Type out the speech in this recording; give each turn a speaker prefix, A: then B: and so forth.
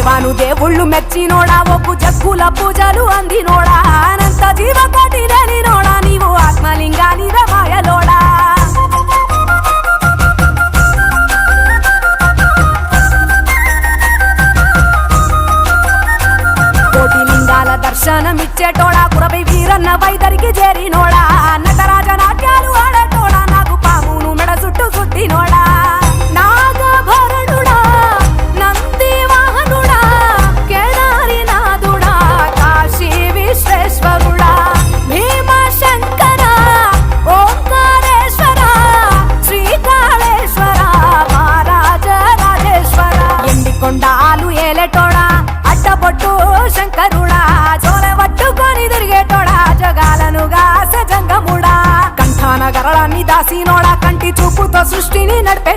A: దేవాను దేవుళ్ళు మెచ్చినోడా ఒప్పు జగ్గుల పూజలు అందినోడా అనంత జీవకోటి లేనినోడా నీవు ఆత్మలింగాని మాయలోడా కోటి లింగాల దర్శనమిచ్చేటోడా కురవై వీరన్న వైదరికి చేరినోడా నటరాజ నాట్యాలు ఆడేటోడా నాకు పామును మెడ చుట్టూ చుట్టినోడా నాగభరణుడా నంది వాహనుడా కేదారినాథుడా కాశీ విశ్వేశ్వరుడా భీమశంకర ఓంకారేశ్వర శ్రీకాళేశ్వర మహారాజ రాజేశ్వర ఎండికొండాలు ఏలేటోడా అడ్డబొట్టు శంకరుడా జోలె పట్టుకొని తిరిగేటోడా జగాలను గాసె జంగముడా కంఠాన గరళాన్ని దాసినోడా కంటి చూపుతో సృష్టిని నడిపే